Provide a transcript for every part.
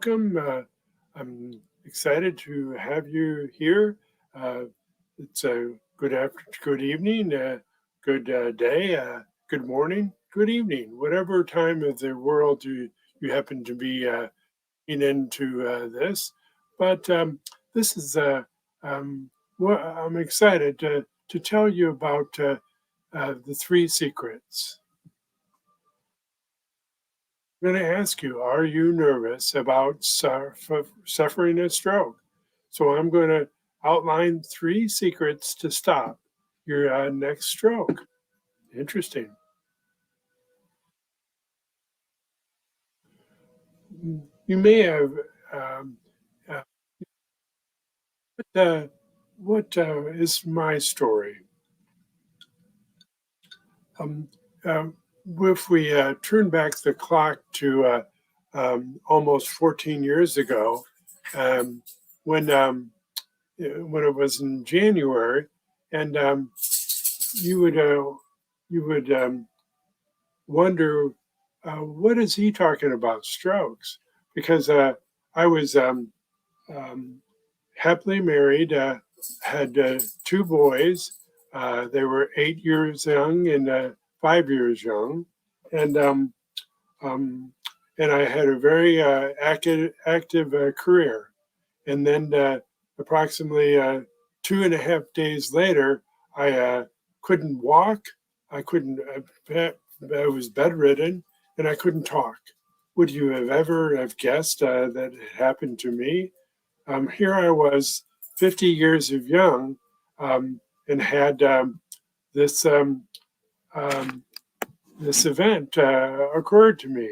welcome. I'm excited to have you here. Uh, it's a good evening, good day, good morning, good evening, whatever time of the world you happen to be into this. But this is what I'm excited to tell you about the three secrets. I'm going to ask you, are you nervous about suffering a stroke? So I'm going to outline three secrets to stop your next stroke. Interesting. You may have, um, uh, uh, what is my story? Um, uh, if we turn back the clock to almost 14 years ago, um, when when it was in January, and you would wonder what is he talking about strokes? Because I was um, happily married, had two boys. They were 8 years young and 5 years young, and um, and I had a very active career. And then approximately 2.5 days later, I couldn't walk. I couldn't. I was bedridden, and I couldn't talk. Would you have ever have guessed that it happened to me? Here I was, 50 years of young, and had this um, this event occurred to me.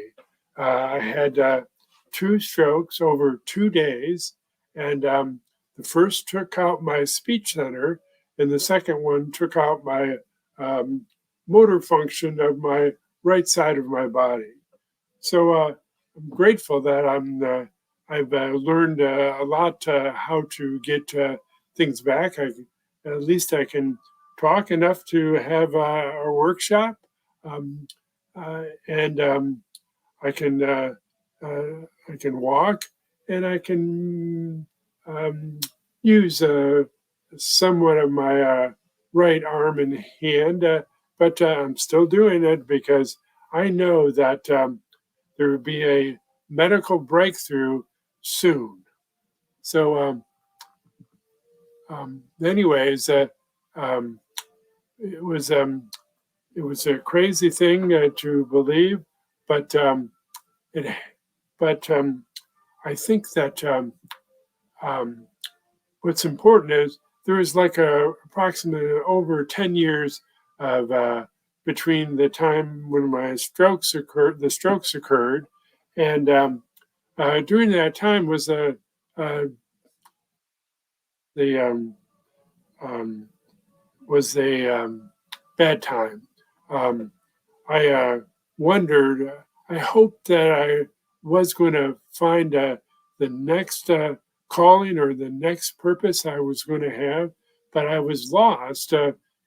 I had two strokes over 2 days, and the first took out my speech center, and the second one took out my um, motor function of my right side of my body. So I'm grateful that I've learned a lot how to get things back. At least I can talk enough to have a workshop, um, and I can I can walk, and I can use somewhat of my right arm and hand, but I'm still doing it because I know that there will be a medical breakthrough soon. So, anyways, um, it was um, it was a crazy thing to believe, but it but I think that um, what's important is there is like approximately over 10 years of between the time when the strokes occurred, and during that time was uh, the um, was a bad time. Um, I wondered. I hoped that I was going to find the next calling or the next purpose I was going to have, but I was lost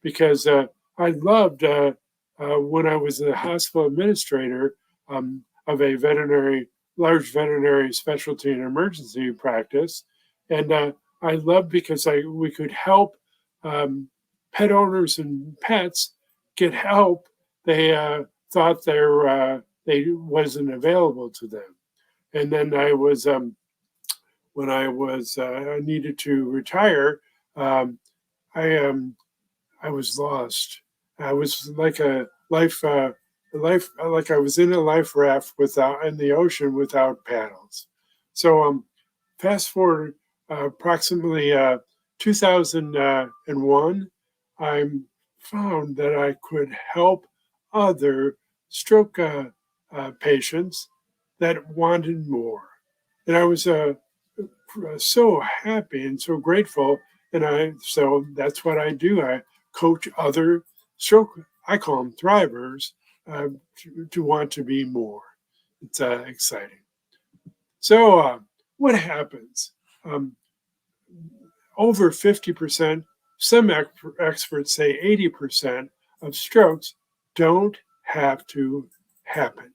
because I loved when I was the hospital administrator of a large veterinary specialty and emergency practice, and I loved because we could help um, pet owners and pets get help they thought they wasn't available to them. And then I was when I needed to retire, um, I I was lost. I was like a life like I was in a life raft without in the ocean without paddles. So fast forward approximately 2001, I found that I could help other stroke patients that wanted more. And I was so happy and so grateful. And so that's what I do. I coach other stroke, I call them thrivers, to want to be more. It's exciting. So, what happens? Um, Over 50%, some experts say 80% of strokes don't have to happen.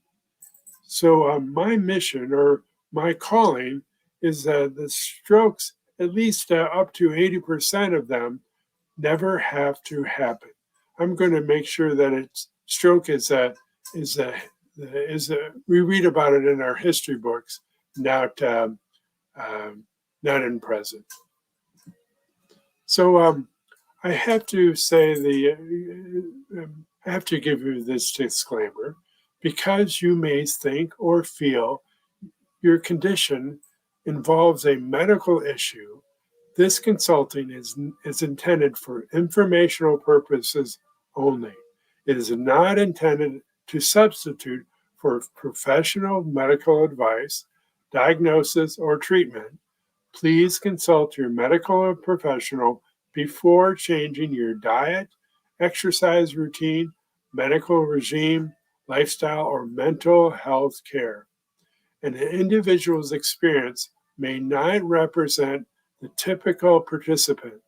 So, my mission, or my calling is the strokes, at least up to 80% of them, never have to happen. I'm going to make sure that it's stroke is a we read about it in our history books, not um, not in present. So I have to say I have to give you this disclaimer because you may think or feel your condition involves a medical issue. This consulting is intended for informational purposes only. It is not intended to substitute for professional medical advice, diagnosis, or treatment. Please consult your medical professional before changing your diet, exercise routine, medical regime, lifestyle, or mental health care. An individual's experience may not represent the typical participant.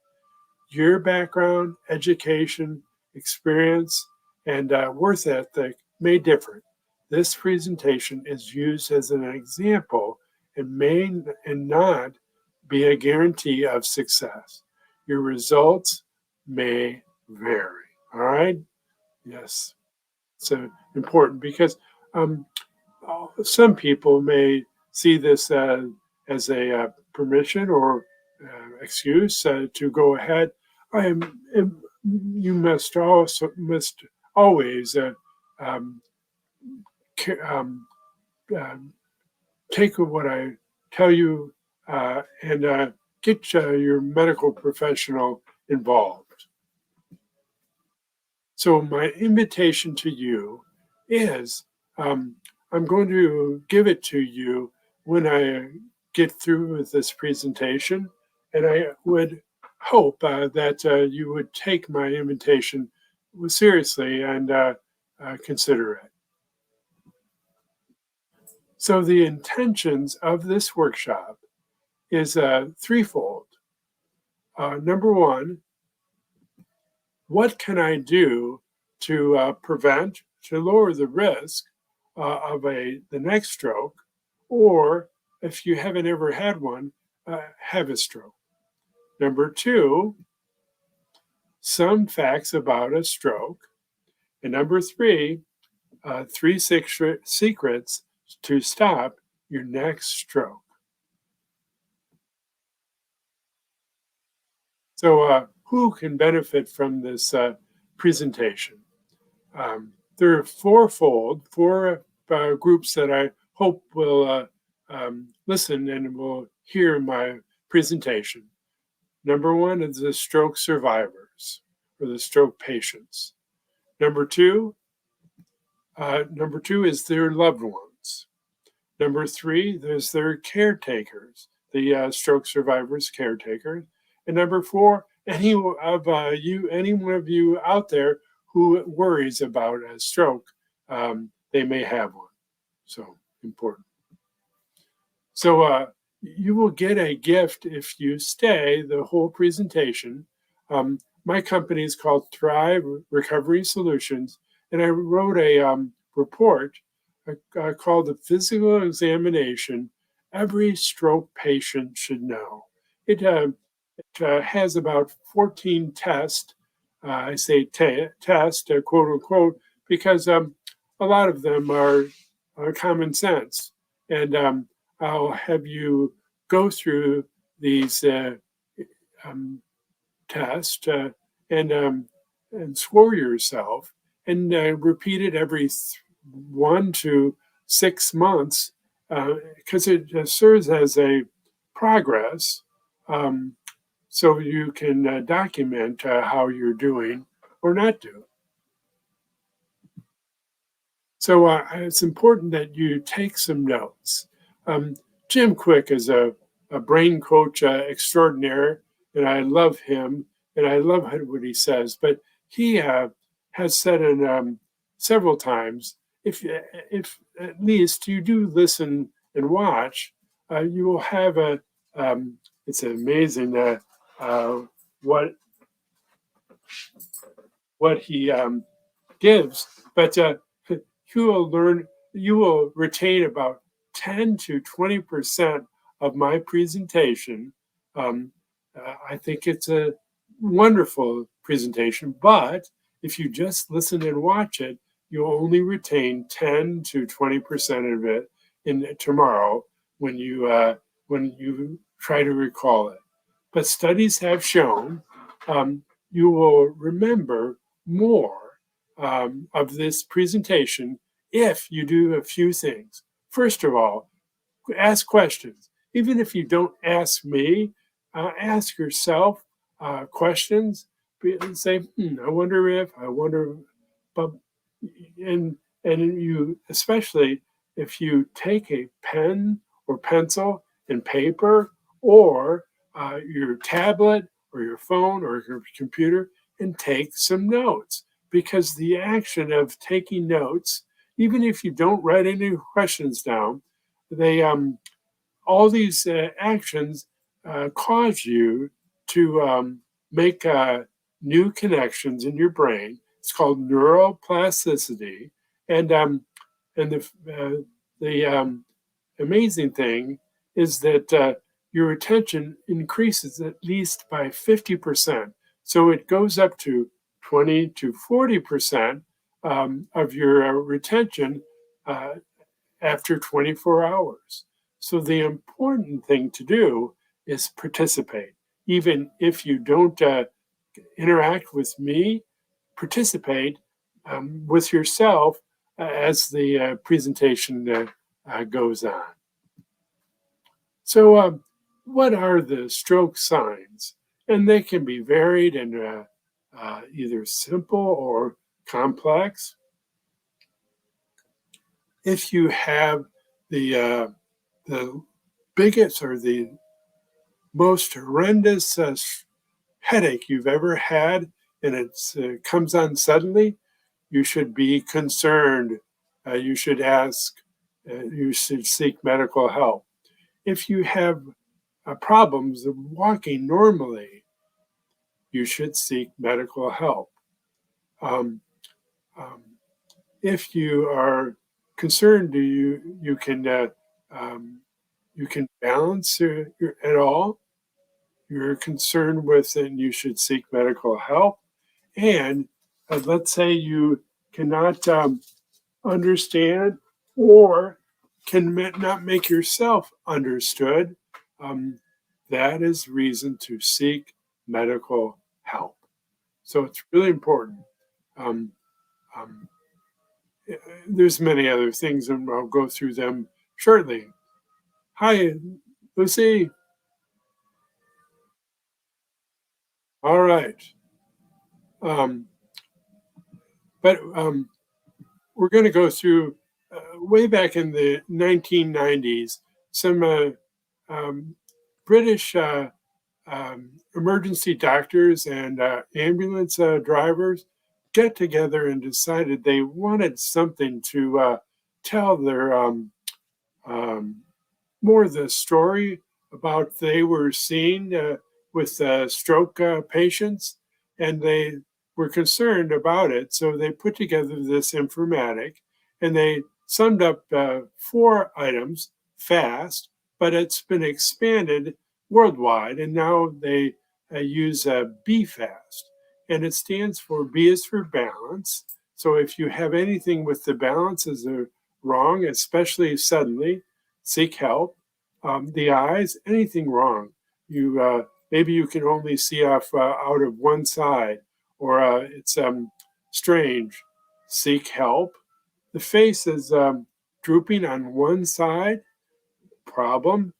Your background, education, experience, and worth ethic may differ. This presentation is used as an example and may not be a guarantee of success. Your results may vary. All right? Yes. So important because um, some people may see this as a permission or excuse to go ahead. I am, you must always um, um, uh, take what I tell you and get your medical professional involved. So my invitation to you is I'm going to give it to you when I get through with this presentation, and I would hope that you would take my invitation seriously and consider it. So the intentions of this workshop is threefold. Number one, what can I do to prevent, to lower the risk of the next stroke, or if you haven't ever had one, have a stroke. Number two, some facts about a stroke. And number three, three secrets to stop your next stroke. So, who can benefit from this presentation? There are four groups that I hope will listen and will hear my presentation. Number one is the stroke survivors or the stroke patients. Number two is their loved ones. Number three, there's their caretakers, the stroke survivors' caretakers. And number four, any one of you out there who worries about a stroke, they may have one. So important. So you will get a gift if you stay the whole presentation. My company is called Thrive Recovery Solutions, and I wrote a report called the Physical Examination Every Stroke Patient Should Know. It has about 14 tests. I say test, quote unquote, because a lot of them are common sense. And I'll have you go through these um, tests and score yourself and repeat it every 1 to 6 months because it serves as a progress. So you can document how you're doing or not doing. So it's important that you take some notes. Um, Jim Quick is a brain coach extraordinaire, and I love him, and I love what he says. But he has said in several times, if at least you do listen and watch, you will have a. It's amazing what he gives, but you will learn, you will retain about 10 to 20% of my presentation. Um, I think it's a wonderful presentation, but if you just listen and watch it, you'll only retain 10 to 20% of it in tomorrow when you try to recall it. But studies have shown you will remember more of this presentation if you do a few things. First of all, ask questions. Even if you don't ask me, ask yourself questions and say, I wonder, but, and, and you, especially if you take a pen or pencil and paper or your tablet or your phone or your computer and take some notes because the action of taking notes, even if you don't write any questions down, they all these actions cause you to make new connections in your brain. It's called neuroplasticity, and the amazing thing is that your attention increases at least by 50%. So it goes up to 20 to 40% of your retention uh, after 24 hours. So the important thing to do is participate. Even if you don't interact with me, participate with yourself as the presentation goes on. So, what are the stroke signs? And they can be varied and either simple or complex. If you have the biggest or the most horrendous headache you've ever had, and it comes on suddenly, you should be concerned. You should ask. You should seek medical help. If you have problems of walking normally, you should seek medical help. Um, um, if you are concerned, um, you can balance at all. You're concerned with, and you should seek medical help. And let's say you cannot understand or can not make yourself understood, um, that is reason to seek medical help. So it's really important. Um, um, there's many other things, and I'll go through them shortly. Hi, Lucy. All right. Um, but we're going to go through way back in the 1990s, some um, British emergency doctors and ambulance drivers get together and decided they wanted something to tell their um, more the story about they were seeing with stroke patients, and they were concerned about it. So they put together this informatic, and they summed up 4 items fast, but it's been expanded worldwide, and now they use BFAST, and it stands for B is for balance. So if you have anything with the balances are wrong, especially suddenly, seek help. The eyes, anything wrong. You maybe you can only see off out of one side, or it's strange. Seek help. The face is drooping on one side. Problem.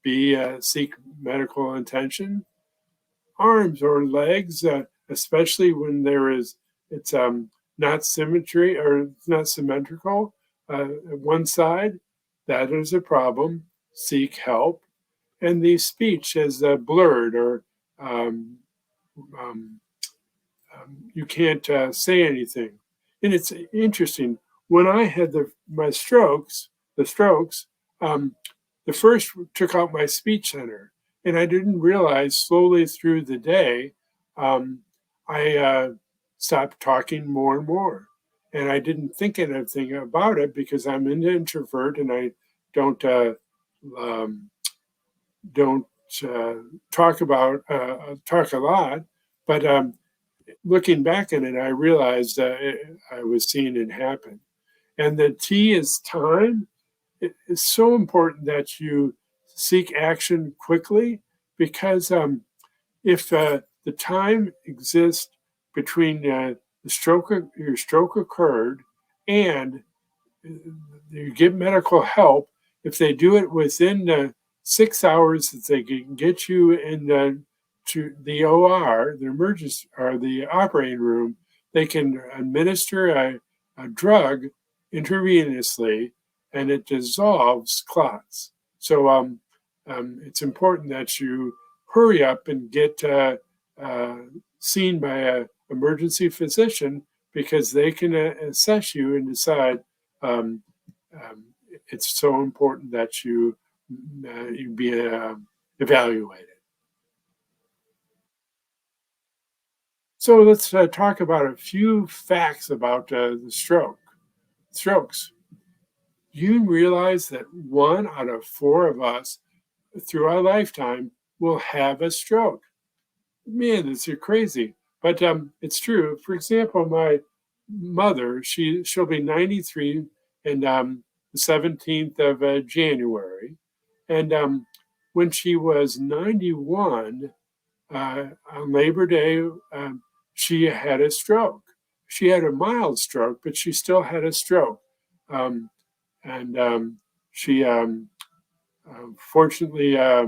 B. Seek medical attention. Arms or legs, especially when it's not symmetry or it's not symmetrical. One side, that is a problem. Seek help. And the speech is blurred or um, um, you can't say anything. And it's interesting. When I had the strokes, um, the first took out my speech center, and I didn't realize slowly through the day, I stopped talking more and more, and I didn't think anything about it because I'm an introvert and I don't um, don't uh, talk a lot, but looking back on it, I realized I was seeing it happen. And the T is time. It's so important that you seek action quickly because if the time exists between your stroke occurred and you get medical help, if they do it within 6 hours that they can get you in to the OR, the emergency or the operating room, they can administer a drug intravenously and it dissolves clots. So it's important that you hurry up and get uh, seen by an emergency physician because they can assess you and decide um, um, it's so important that you be evaluated. So let's talk about a few facts about the strokes. You realize that 1 out of 4 of us through our lifetime will have a stroke. Man, this is crazy, but it's true. For example, my mother, she'll be 93 and the 17th of January, and when she was 91 on Labor Day, she had a stroke. She had a mild stroke, but she still had a stroke, um, and she fortunately. Uh,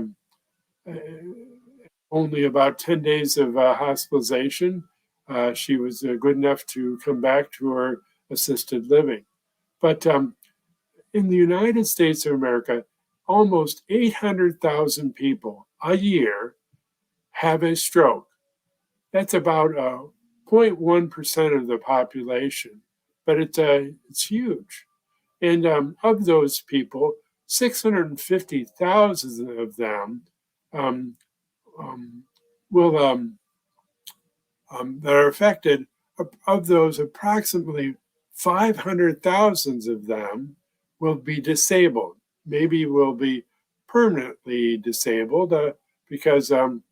Only about 10 days of hospitalization. She was good enough to come back to her assisted living. But in the United States of America, almost 800,000 people a year have a stroke. That's about 0.1% of the population, but it's huge. And of those people, 650,000 of them um, um, will that are affected. Of those, approximately 500,000 of them will be disabled. Maybe will be permanently disabled because um,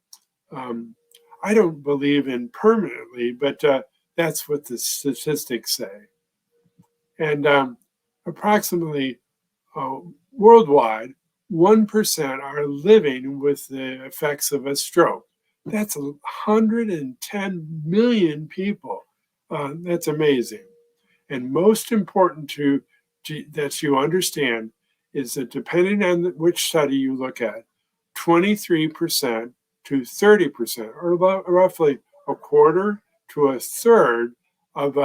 I don't believe in permanently, but that's what the statistics say. And approximately uh, worldwide, 1% are living with the effects of a stroke. That's 110 million people. That's amazing. And most important that you understand is that depending on which study you look at, 23% to 30%, or roughly a quarter to a third of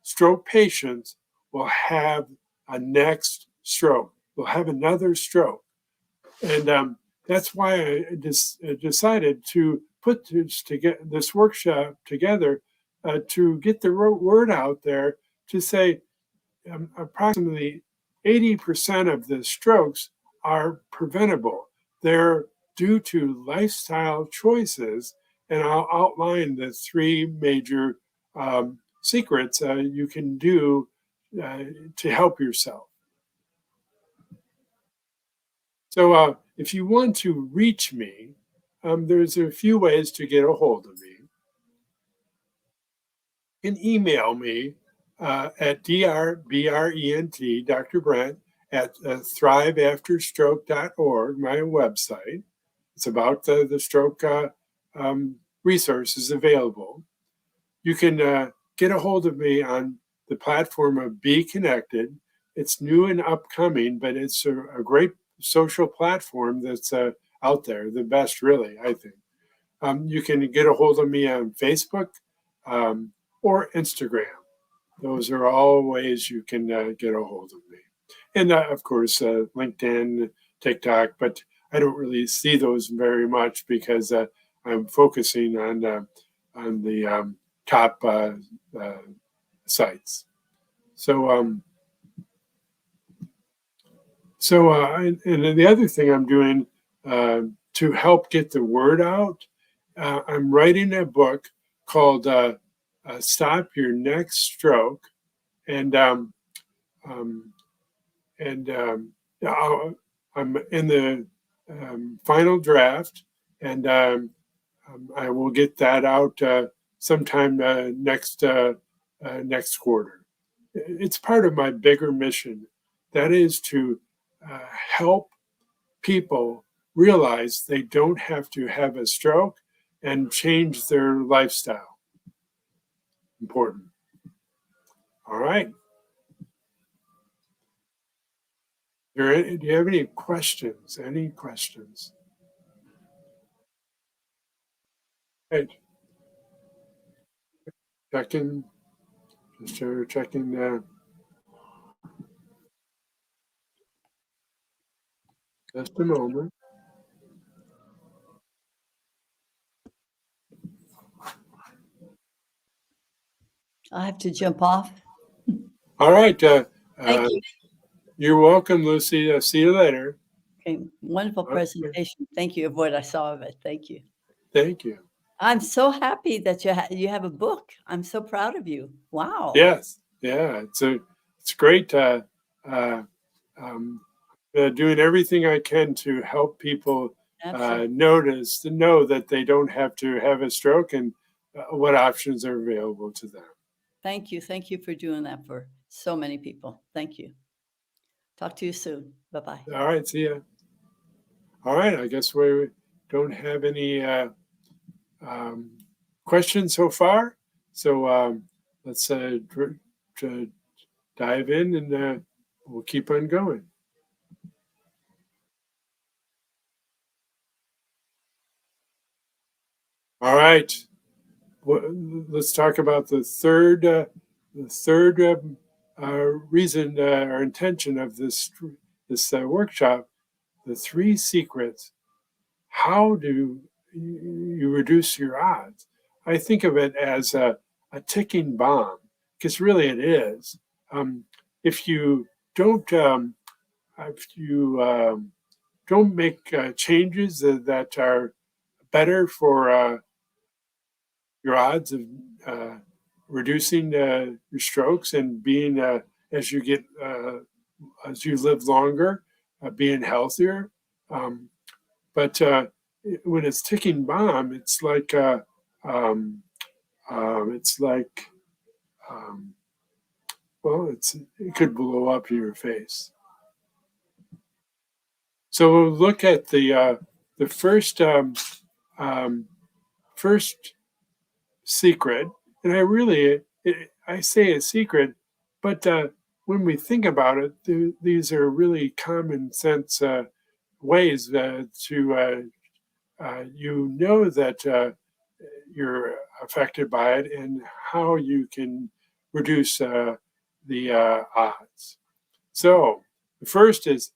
stroke patients will have a next stroke, will have another stroke. And that's why I decided to put this workshop together to get the word out there to say approximately 80% of the strokes are preventable. They're due to lifestyle choices, and I'll outline the 3 major secrets you can do to help yourself. So if you want to reach me, there's a few ways to get a hold of me. You can email me at drbrent, Dr. Brent, at thriveafterstroke.org, my website. It's about the stroke resources available. You can get a hold of me on the platform of Be Connected. It's new and upcoming, but it's a great social platform that's out there, the best, really, I think. You can get a hold of me on Facebook or Instagram. Those are all ways you can get a hold of me. And of course, LinkedIn, TikTok, but I don't really see those very much because I'm focusing on the top uh, sites. So, and the other thing I'm doing to help get the word out, I'm writing a book called "Stop Your Next Stroke," and um, and I'm in the final draft, and I will get that out sometime next quarter. It's part of my bigger mission. That is to help people realize they don't have to have a stroke and change their lifestyle. Important. All right. Do you have any questions? Any questions? Right. Checking, just checking. Just a moment. I have to jump off. All right. Thank you. You're welcome, Lucy. See you later. Okay, wonderful Okay. presentation. Thank you of what I saw of it. Thank you. Thank you. I'm so happy that you have a book. I'm so proud of you. Wow. Yes. Yeah. It's great. Um, doing everything I can to help people to know that they don't have to have a stroke and what options are available to them. Thank you. Thank you for doing that for so many people. Thank you. Talk to you soon. Bye-bye. All right. See ya. All right. I guess we don't have any um, questions so far. So let's dive in and we'll keep on going. All right. Let's talk about the third reason or intention of this workshop. The three secrets. How do you reduce your odds? I think of it as a ticking bomb because really it is. If you don't if you don't make changes that are better for your odds of reducing your strokes and being as you get as you live longer, being healthier. Um, but when it's ticking bomb, um, it's like um, well, it could blow up in your face. So we'll look at the um, first secret, and I say a secret, but when we think about it, these are really common sense ways to you know that you're affected by it and how you can reduce the odds. So the first is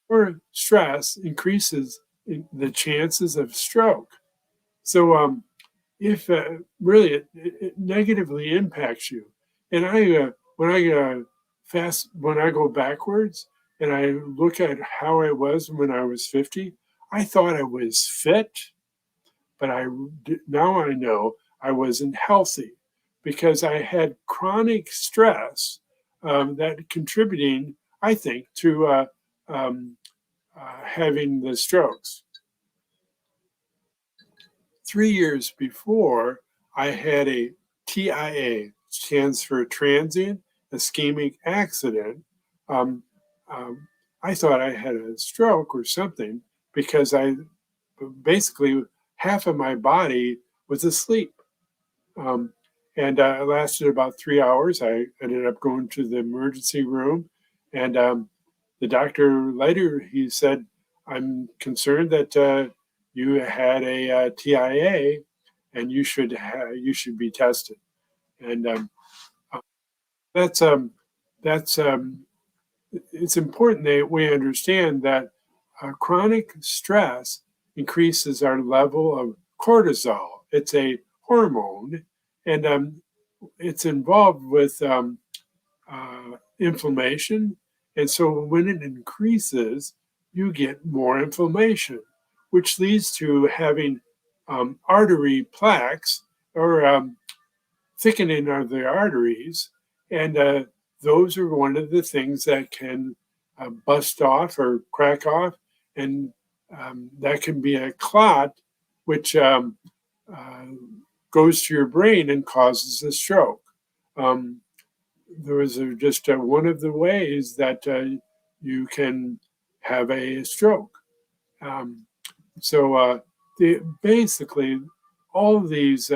more stress increases the chances of stroke. So if really it negatively impacts you. And when I go backwards and I look at how I was when I was 50, I thought I was fit, but now I know I wasn't healthy because I had chronic stress that contributing, I think, to um, having the strokes. 3 years before, I had a TIA, stands for transient ischemic accident. Um, um, I thought I had a stroke or something because I basically half of my body was asleep. Um, and it lasted about 3 hours. I ended up going to the emergency room, and the doctor later he said, "I'm concerned that you had a TIA, and you should be tested." And uh, that's that's it's important that we understand that chronic stress increases our level of cortisol. It's a hormone, and it's involved with inflammation. And so when it increases, you get more inflammation, which leads to having artery plaques or thickening of the arteries. And those are one of the things that can bust off or crack off, and that can be a clot, which uh, goes to your brain and causes a stroke. Um, there was just one of the ways that you can have a stroke. Um, basically, all of these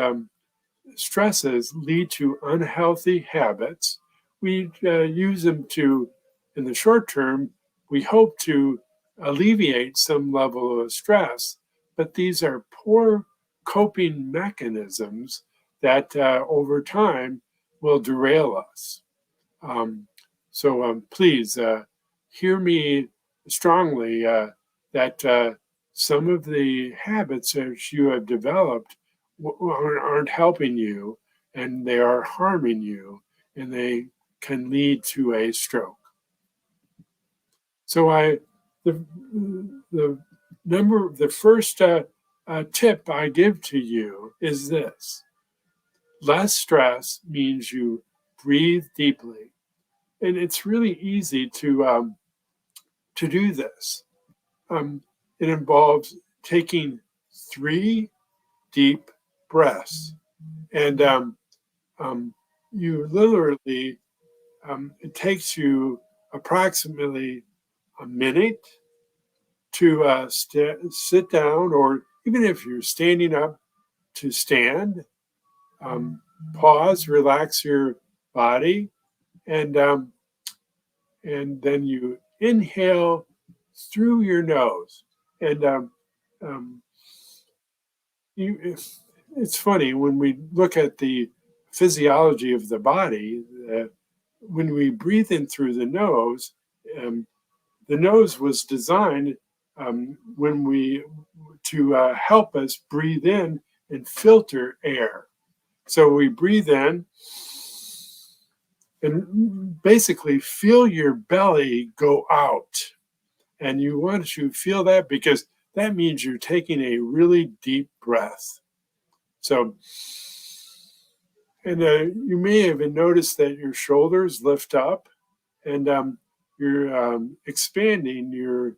stresses lead to unhealthy habits. We use them to, in the short term, we hope to alleviate some level of stress, but these are poor coping mechanisms that over time will derail us. Um, please hear me strongly that some of the habits that you have developed aren't helping you, and they are harming you, and they can lead to a stroke. So the the the first tip I give to you is this: less stress means you breathe deeply, and it's really easy to do this. Um, it involves taking 3 deep breaths, and um, you literally it takes you approximately a minute to sit down, or even if you're standing up, to stand. Um, Pause, relax your body, and then you inhale through your nose. And um, it's funny when we look at the physiology of the body. When we breathe in through um, the nose was designed when we to help us breathe in and filter air. So we breathe in and basically feel your belly go out. And you want to feel that because that means you're taking a really deep breath. So, and you may even notice that your shoulders lift up, and you're expanding your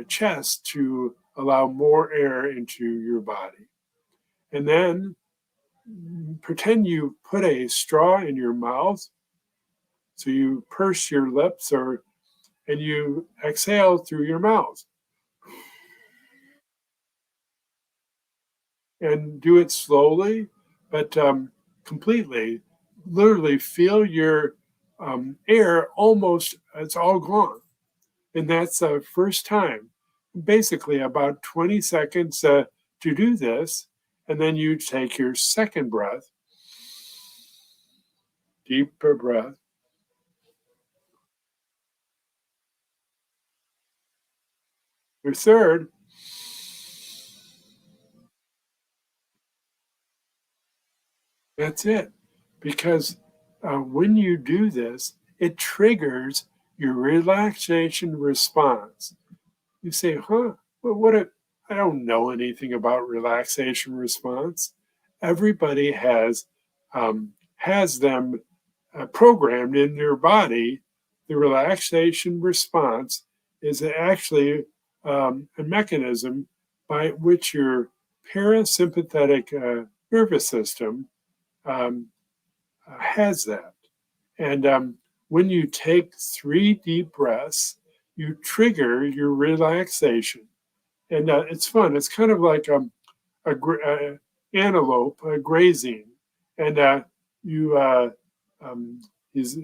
chest to allow more air into your body. And then pretend you put a straw in your mouth. So you purse your lips, and you exhale through your mouth. And do it slowly, but completely. Literally feel your air almost, it's all gone. And that's the first time. Basically, about 20 seconds to do this. And then you take your second breath, deeper breath. Your third, that's it. Because when you do this, it triggers your relaxation response. You say, huh, well, I don't know anything about relaxation response. Everybody has them programmed in their body. The relaxation response is actually a mechanism by which your parasympathetic nervous system um, has that. And when you take 3 deep breaths, you trigger your relaxation. And it's fun. It's kind of like a antelope grazing. And you, um, he's,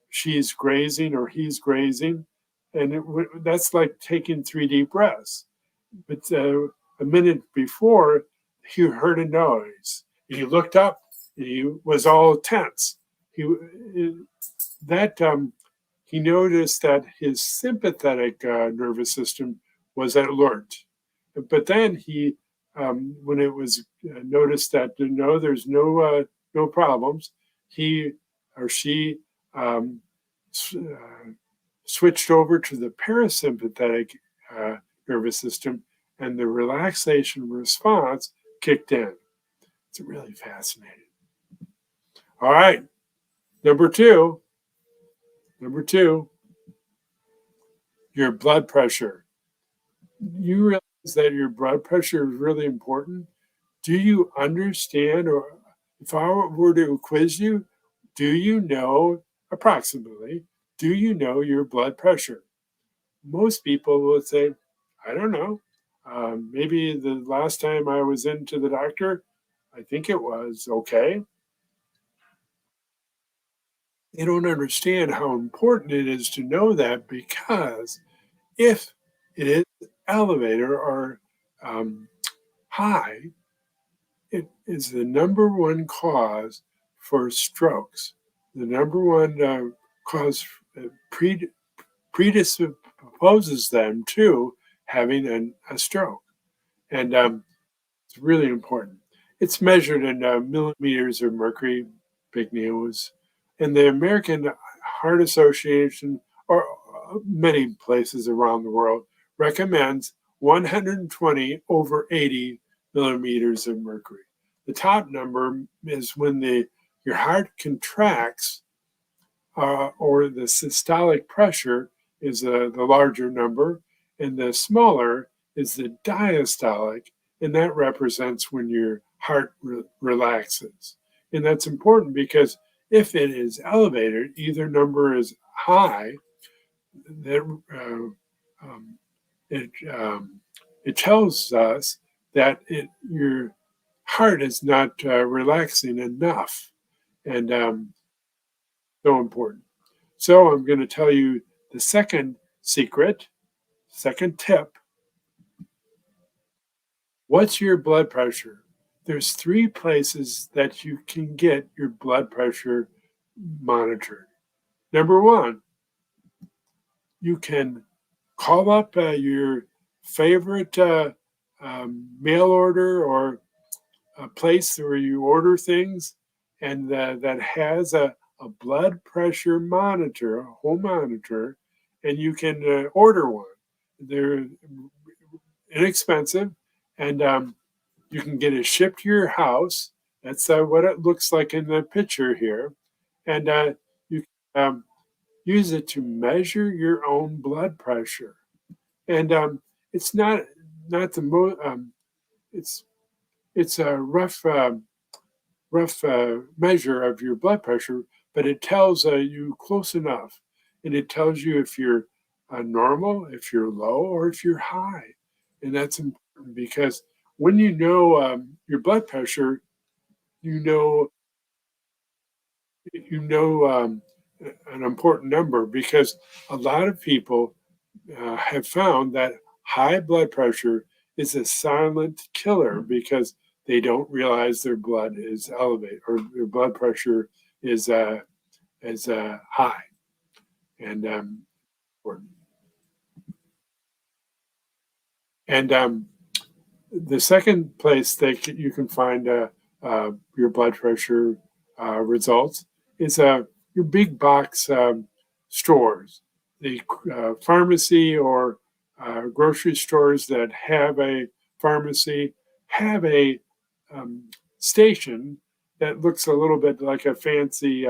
she's grazing or he's grazing. And that's like taking 3 deep breaths. But a minute before, he heard a noise. He looked up. He was all tense. He that he noticed that his sympathetic nervous system was alert. But then when it was noticed that no, there's no problems, he or she um, switched over to the parasympathetic uh, nervous system, and the relaxation response kicked in. It's really fascinating. All right, number two. Number two, your blood pressure. You realize that your blood pressure is really important? Do you understand, or if I were to quiz you, do you know approximately, do you know your blood pressure? Most people would say, I don't know. Maybe the last time I was into the doctor, I think it was okay. They don't understand how important it is to know that, because if it is elevated or um, high, it is the number one cause for strokes. The number one cause pre- predisposes them to having a stroke. And it's really important. It's measured in millimeters of mercury, big news. And the American Heart Association, or many places around the world, recommends 120 over 80 millimeters of mercury. The top number is when your heart contracts, or the systolic pressure is the larger number, and the smaller is the diastolic, and that represents when your heart relaxes. And that's important because if it is elevated, either number is high, that um, it it tells us that your heart is not relaxing enough, and so important. So I'm going to tell you the second secret, second tip. What's your blood pressure? There's three places that you can get your blood pressure monitored. Number one, you can call up your favorite mail order or a place where you order things, and that has a blood pressure monitor, a home monitor, and you can order one. They're inexpensive, and you can get it shipped to your house. That's what it looks like in the picture here. And you can use it to measure your own blood pressure. And it's not the most, it's, it's a rough measure of your blood pressure, but it tells you close enough. And it tells you if you're normal, if you're low, or if you're high. And that's important because when you know your blood pressure, you know you know an important number, because a lot of people have found that high blood pressure is a silent killer because they don't realize their blood is elevated, or their blood pressure is high and important. And the second place that you can find your blood pressure results is your big box stores, the pharmacy or grocery stores that have a pharmacy have a um, station that looks a little bit like a fancy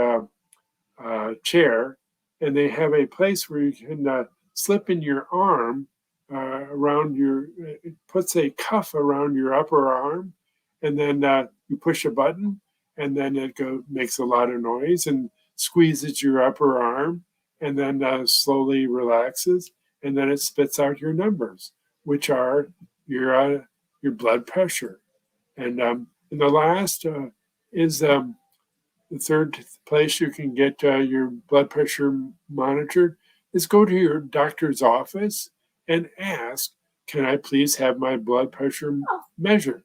chair, and they have a place where you can slip in your arm around your. It puts a cuff around your upper arm, and then you push a button, and then makes a lot of noise and squeezes your upper arm, and then slowly relaxes, and then it spits out your numbers, which are your blood pressure. And the last is the third place you can get your blood pressure monitored is go to your doctor's office and ask, can I please have my blood pressure measured?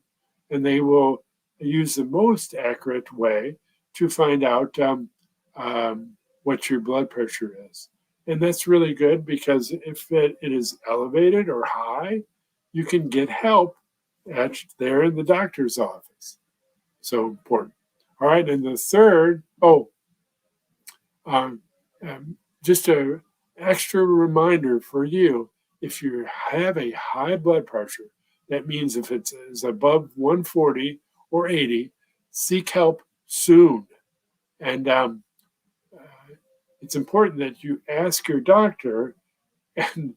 And they will use the most accurate way to find out what your blood pressure is. And that's really good because if it is elevated or high, you can get help there in the doctor's office. So important. All right, and the third, um, just a extra reminder for you: if you have a high blood pressure, that means if it is above 140 or 80, seek help soon. And uh, it's important that you ask your doctor and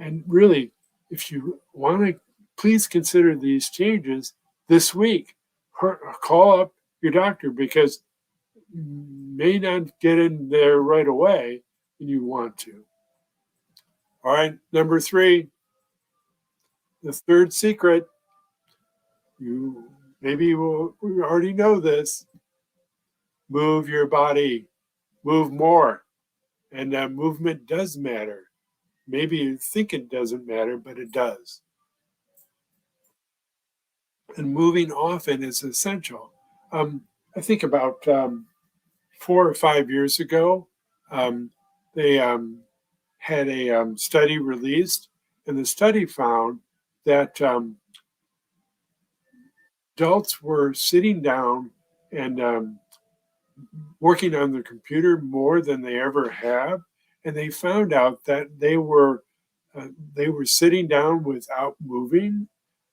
And really, if you want to, please consider these changes this week. Call up your doctor because you may not get in there right away and you want to. All right, number three, the third secret. You maybe will we already know this. Move your body, move more, and movement does matter. Maybe you think it doesn't matter, but it does. And moving often is essential. I think about 4 or 5 years ago, um, they had a study released, and the study found that adults were sitting down and working on the computer more than they ever have, and they found out that they were sitting down without moving,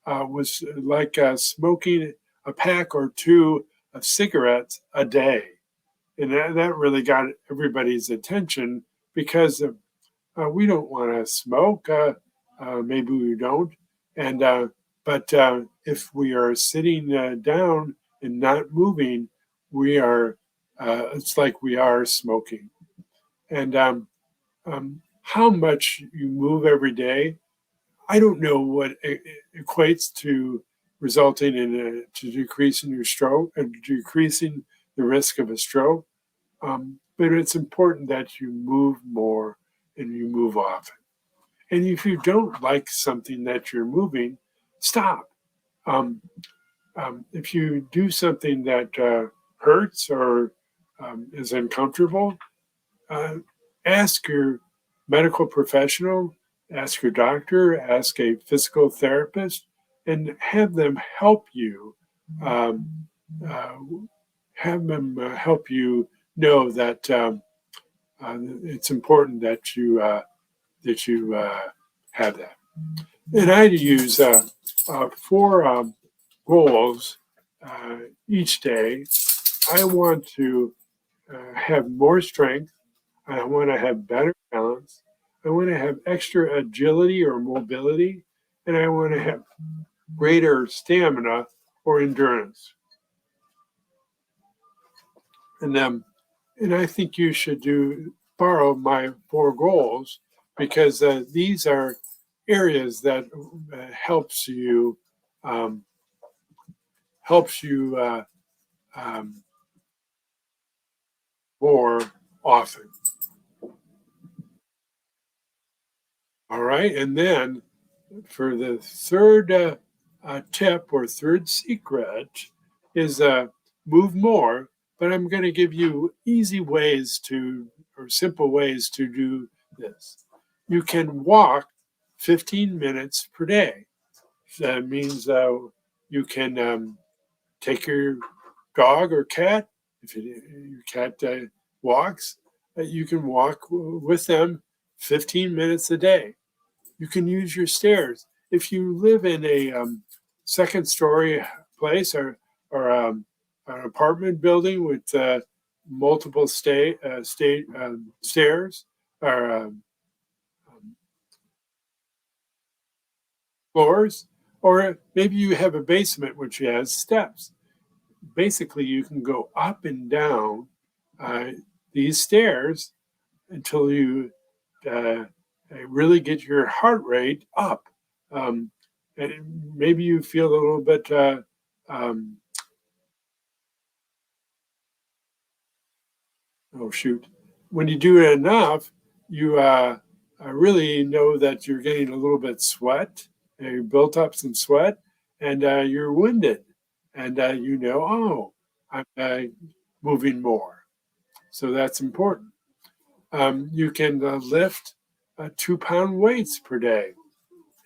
was like smoking a pack or two of cigarettes a day, and that really got everybody's attention because we don't want to smoke. Maybe we don't, and but if we are sitting down and not moving, we are. It's like we are smoking, and how much you move every day, I don't know what equates to resulting in to decreasing your stroke and decreasing the risk of a stroke. But it's important that you move more and you move often. And if you don't like something that you're moving, stop. Um, if you do something that hurts or is uncomfortable, uh, ask your medical professional, ask your doctor, ask a physical therapist, and have them help you. Um, uh, have them help you know that it's important that you have that. And I use four goals each day. I want to have more strength. I want to have better balance. I want to have extra agility or mobility. And I want to have greater stamina or endurance. And and I think you should borrow my four goals because these are areas that helps you um, helps you um, more often. All right, and then for the third tip or third secret is move more, but I'm going to give you easy ways to or simple ways to do this. You can walk 15 minutes per day. That means you can take your dog or cat, if your cat walks, you can walk with them 15 minutes a day. You can use your stairs. If you live in a second story place or an apartment building with multiple stairs or floors, or maybe you have a basement which has steps. Basically, you can go up and down uh, these stairs until you uh, really get your heart rate up. Um, and maybe you feel a little bit, um, oh shoot, when you do it enough, you really know that you're getting a little bit sweat, you built up some sweat, and you're winded. And you know, oh, I'm moving more. So that's important. You can lift 2 pound weights per day.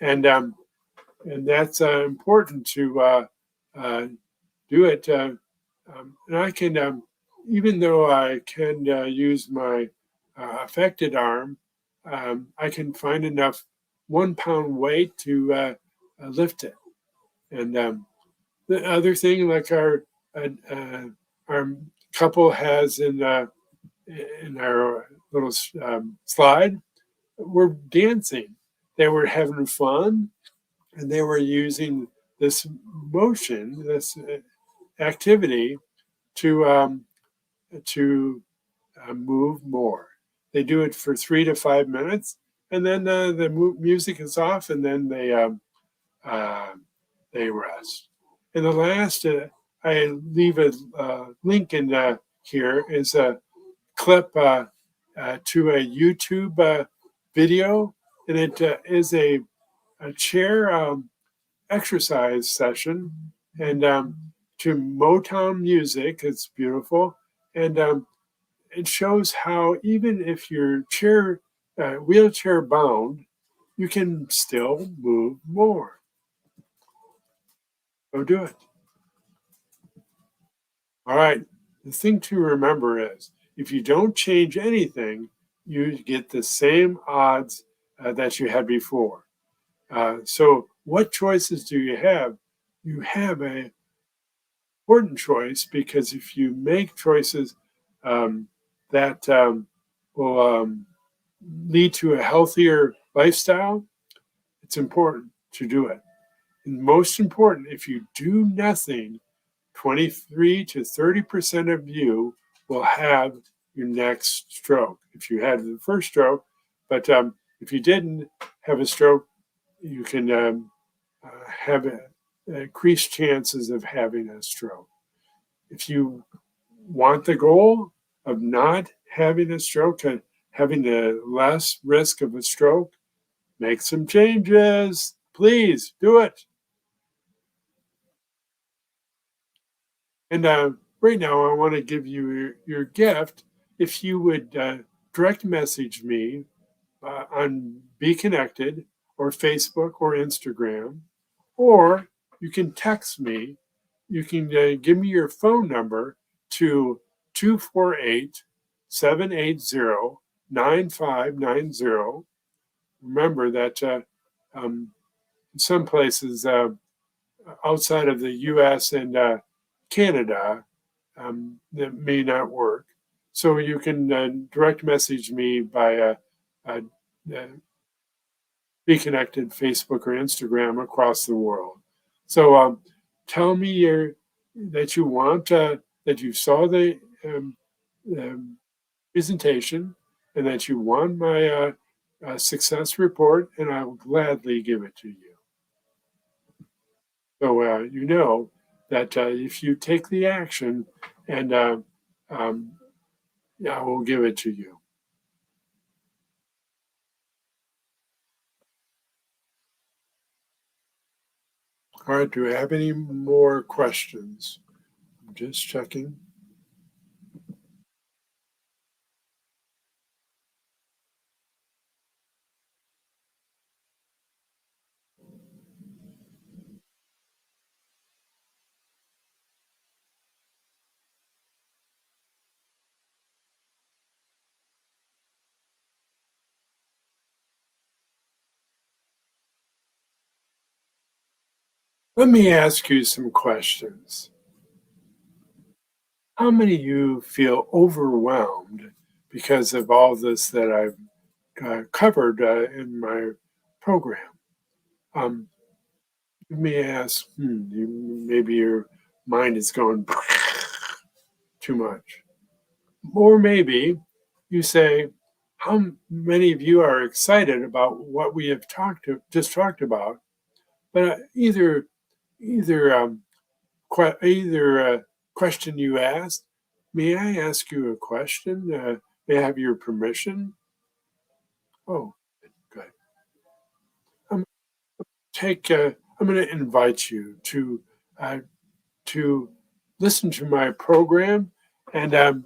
And and that's important to uh, do it. And I can, even though I can use my affected arm, I can find enough 1 pound weight to lift it. And the other thing, like our couple has in our little slide, we're dancing. they were having fun, and they were using this motion, this activity to to move more. They do it for 3 to 5 minutes, and then the music is off, and then uh, they rest. And the last, I leave a link in here is a clip to a YouTube video, and it is a chair exercise session, and to Motown music. It's beautiful, and it shows how even if you're wheelchair bound, you can still move more. Go do it. All right. The thing to remember is if you don't change anything, you get the same odds that you had before. So, what choices do you have? You have a important choice because if you make choices um, that will lead to a healthier lifestyle, it's important to do it. And most important, if you do nothing, 23 to 30% of you will have your next stroke. If you had the first stroke, but if you didn't have a stroke, you can have increased chances of having a stroke. If you want the goal of not having a stroke and having the less risk of a stroke, make some changes. Please do it. And right now, I want to give you your gift. If you would direct message me on Be Connected or Facebook or Instagram, or you can text me. You can give me your phone number to 248 780 9590. Remember that in some places outside of the US and Canada, that may not work. So you can direct message me by uh, Be Connected Facebook or Instagram across the world. So tell me that you want that you saw the um, presentation and that you want my success report, and I will gladly give it to you. So you know that if you take the action, and um, yeah, I will give it to you. All right. Do I have any more questions? I'm just checking. Let me ask you some questions. How many of you feel overwhelmed because of all this that I've covered in my program? Um, Let me ask, maybe your mind is going too much. Or maybe you say, how many of you are excited about what we have just talked about? But either question you asked. May I ask you a question? May I have your permission? Oh, good. I'm I'm going to invite you uh, to listen to my program, and you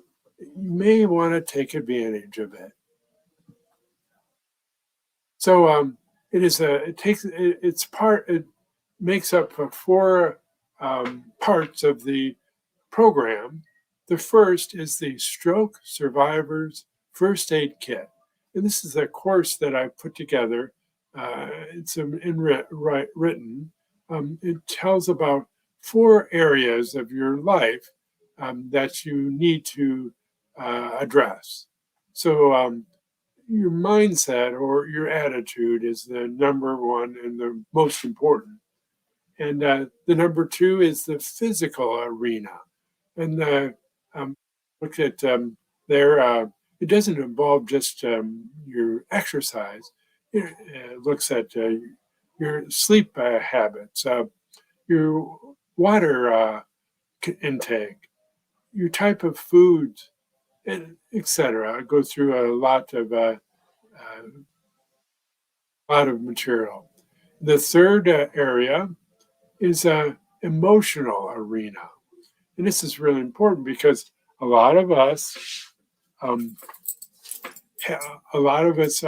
may want to take advantage of it. So it is a it takes it, it's part it makes up for four parts of the program. The first is the Stroke Survivors First Aid Kit. And this is a course that I put together. It's written. It tells about four areas of your life that you need to address. So your mindset or your attitude is the number one and the most important. And the number two is the physical arena. And look at there, it doesn't involve just your exercise. It looks at your sleep habits, your water intake, your type of foods, and etc. Go through lot of material. The third area is a emotional arena, and this is really important because a lot of us, um, a lot of us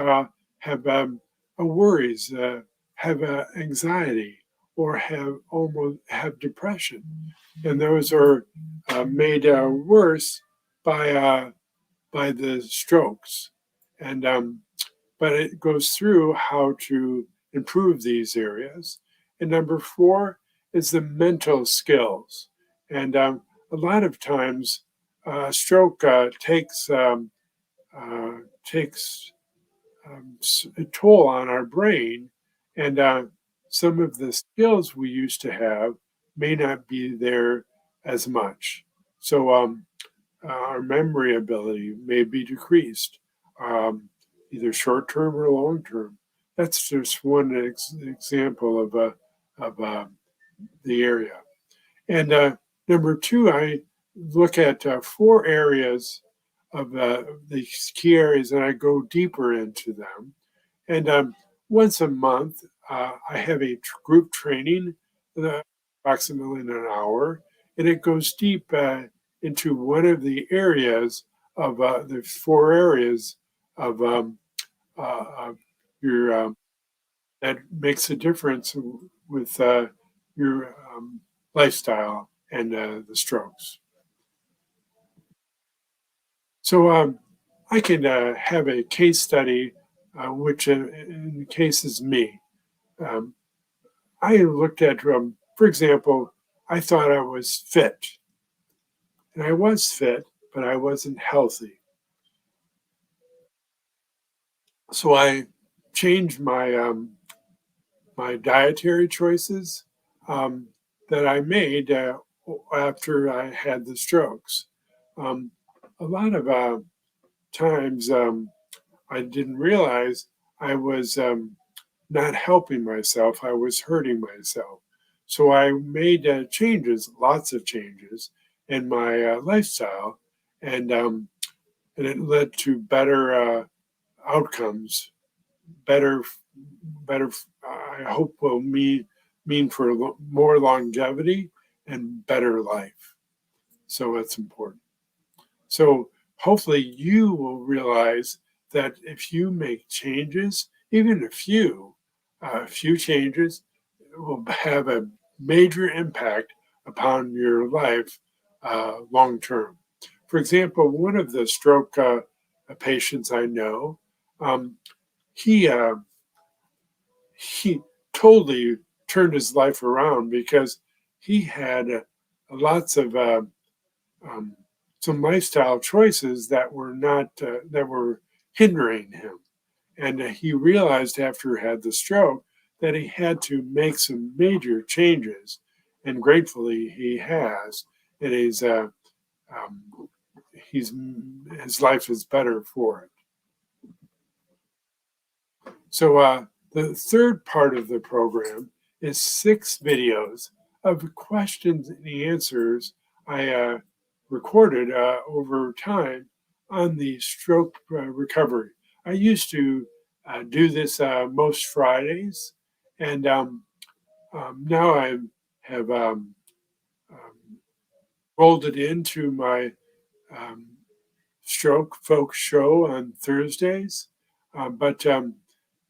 have worries, have anxiety, or have almost have depression, and those are made worse by uh, by the strokes. And but it goes through how to improve these areas. And number four is the mental skills. And a lot of times, stroke uh, takes a toll on our brain, and some of the skills we used to have may not be there as much. So our memory ability may be decreased, um, either short term or long term. That's just one example of the area. And number two, I look at four areas of these key areas, and I go deeper into them. And once a month, I have a group training, approximately in an hour, and it goes deep into one of the areas of the four areas of, of your that makes a difference with your lifestyle and the strokes. So I can have a case study, which in the case is me. Um, I looked at, for example, I thought I was fit, and I was fit, but I wasn't healthy. So I changed my dietary choices um, that I made after I had the strokes. Um, a lot of times I didn't realize I was not helping myself, I was hurting myself. So I made changes, lots of changes in my lifestyle, and and it led to better outcomes, better, better. I hope will mean for more longevity and better life. So that's important. So hopefully you will realize that if you make changes, even a few changes will have a major impact upon your life long term. For example, one of the stroke patients I know, um, he he totally turned his life around because he had lots of um, some lifestyle choices that were not that were hindering him, and he realized after he had the stroke that he had to make some major changes, and gratefully he has, and um, he's his life is better for it. So the third part of the program is 6 videos of questions and answers I recorded over time on the stroke recovery. I used to do this most Fridays, and now I have um, rolled it into my um, stroke folk show on Thursdays. But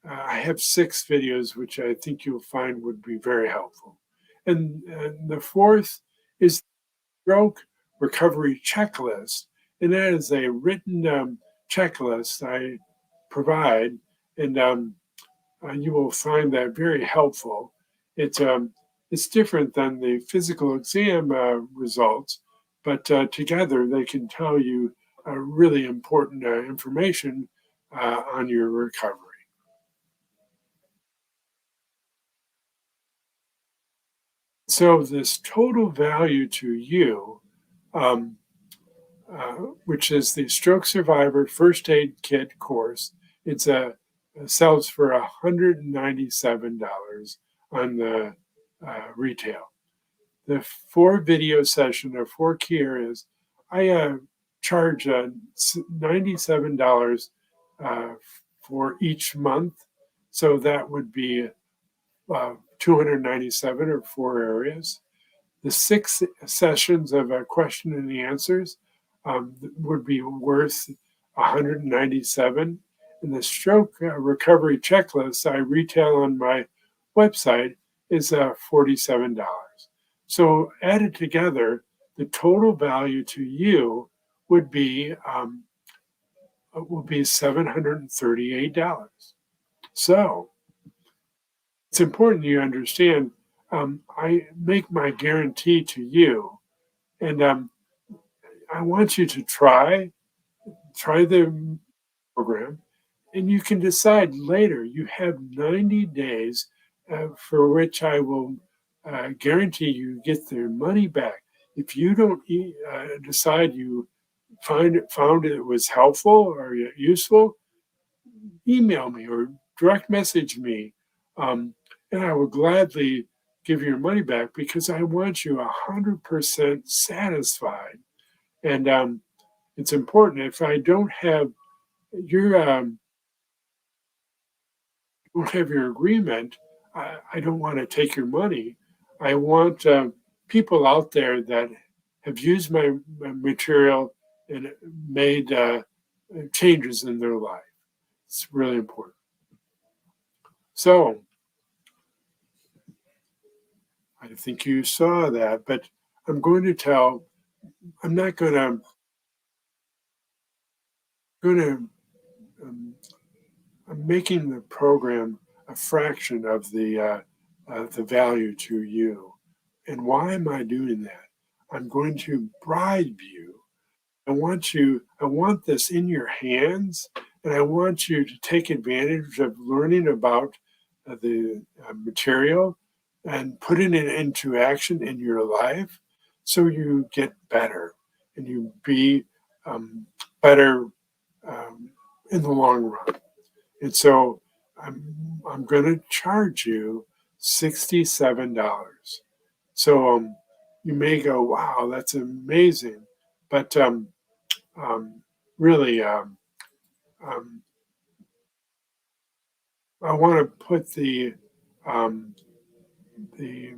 I have 6 videos, which I think you'll find would be very helpful. And the fourth is stroke recovery checklist, and that is a written checklist I provide, and you will find that very helpful. It's different than the physical exam results, but together they can tell you really important information on your recovery. So this total value to you, um, which is the Stroke Survivor First Aid Kit course, it's a sells for $197 on the retail. The 4 video session of 4 key areas, I charge $97 uh, for each month. So that would be 297 or 4 areas. The 6 sessions of question and answers would be worth 197. And the stroke recovery checklist I retail on my website is $47. So added together, the total value to you would be $738. So it's important you understand. I make my guarantee to you, and I want you to try the program, and you can decide later. You have 90 days for which I will guarantee you get their money back. If you don't decide you found it was helpful or useful, email me or direct message me, and I will gladly give you your money back because I want you 100% satisfied. And it's important. If I your don't have your agreement, I don't want to take your money. I want people out there that have used my material and made changes in their life. It's really important. So I think you saw that, but I'm going to tell. I'm not going to. Um, I'm making the program a fraction of the value to you. And why am I doing that? I'm going to bribe you. I want this in your hands, and I want you to take advantage of learning about the material and putting it into action in your life so you get better and you be better in the long run. And so I'm going to charge you $67. So you may go, wow, that's amazing. But um, really, um, I want to put um, the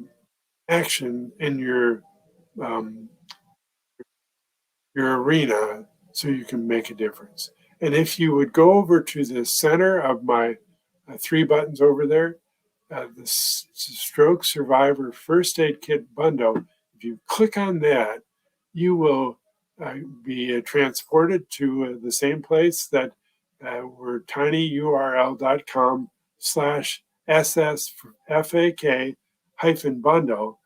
action in um, your arena so you can make a difference. And if you would go over to the center of my 3 buttons over there, the Stroke Survivor First Aid Kit bundle, if you click on that, you will be transported to the same place that we're tinyurl.com/ssfak hyphen bundle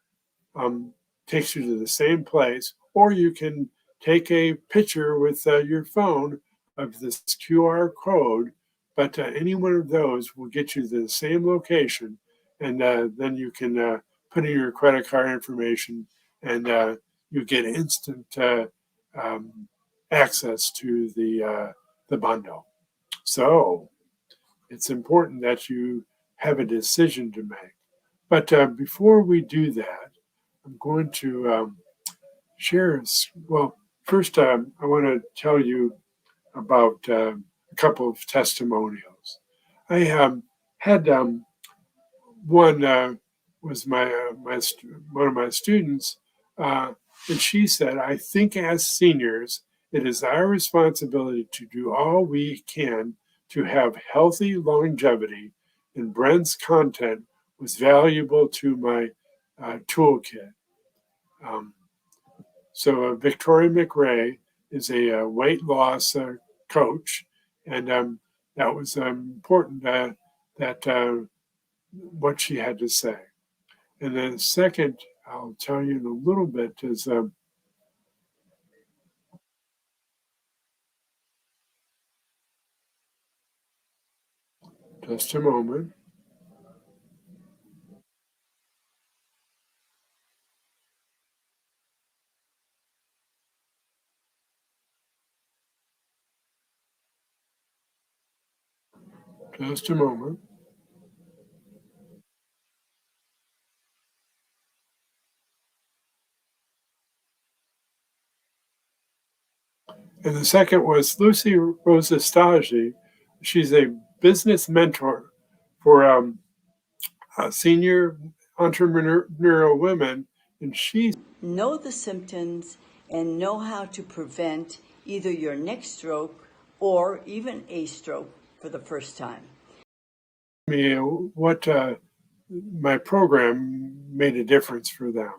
takes you to the same place, or you can take a picture with your phone of this QR code. But any one of those will get you to the same location, and then you can put in your credit card information, and you get instant um, access to the bundle. So it's important that you have a decision to make. But before we do that, I'm going to share. Well, first, I want to tell you about a couple of testimonials. I had one was one of my students, and she said, "I think as seniors, it is our responsibility to do all we can to have healthy longevity, and Brent's content was valuable to my toolkit." Um, so Victoria McRae is a weight loss coach, and that was important that what she had to say. And then second, I'll tell you in a little bit is Just a moment. Just a moment. And the second was Lucy Rosastagi. She's a business mentor for senior entrepreneurial women, and she Know the symptoms and know how to prevent either your next stroke or even a stroke for the first time. me what my program made a difference for them.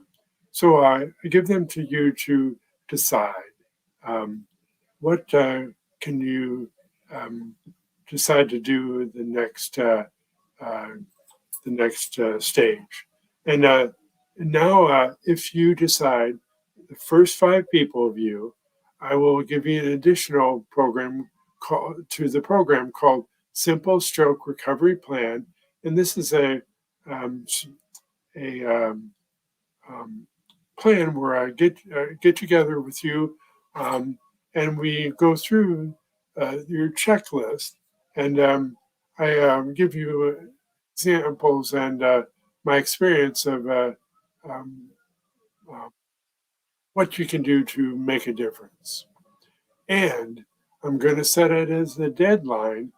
So I give them to you to decide. Um, what can you um, decide to do uh, the next stage? And now, if you decide the first 5 people of you, I will give you an additional program to the program called Simple Stroke Recovery Plan, and this is um, a um, plan where I get together with you, um, and we go through your checklist, and I give you examples and my experience of um, uh, what you can do to make a difference. And I'm going to set it as the deadline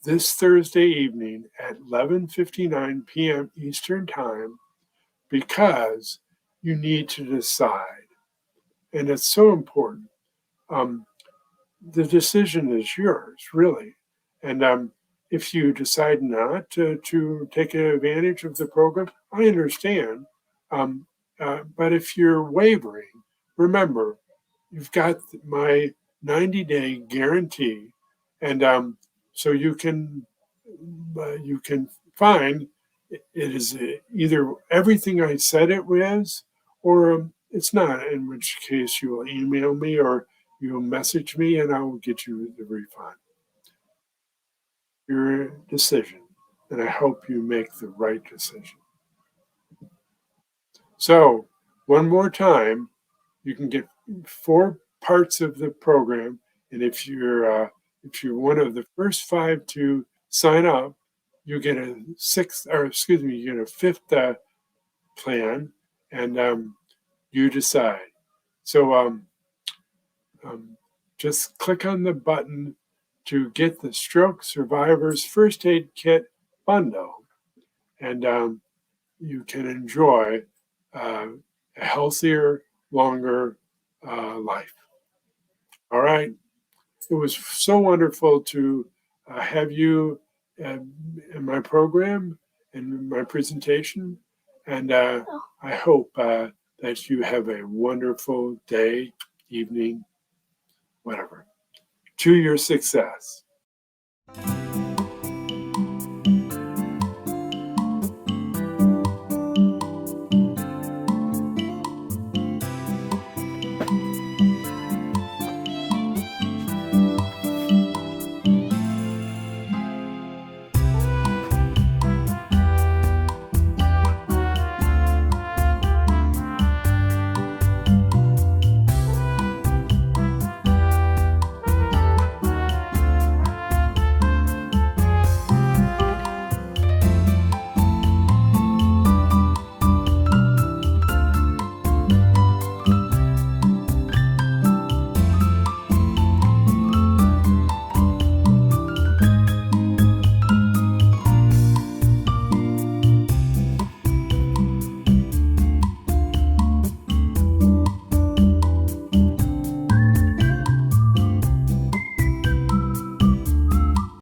this Thursday evening at 11:59 p.m. Eastern Time because you need to decide. And it's so important. Um, the decision is yours, really. And if you decide not to take advantage of the program, I understand. Um, but if you're wavering, remember, you've got my 90-day guarantee. And so you can find it is either everything I said it was, or it's not, in which case you will email me or you'll message me and I will get you the refund. Your decision, and I hope you make the right decision. So, one more time, you can get 4 parts of the program, and if you're one of the first 5 to sign up, you get a sixth, or excuse me, you get a fifth plan, and you decide. So um, just click on the button to get the Stroke Survivors First Aid Kit bundle, and you can enjoy uh, a healthier, longer life. All right. It was so wonderful to have you in my program and my presentation. And I hope that you have a wonderful day, evening, whatever, to your success.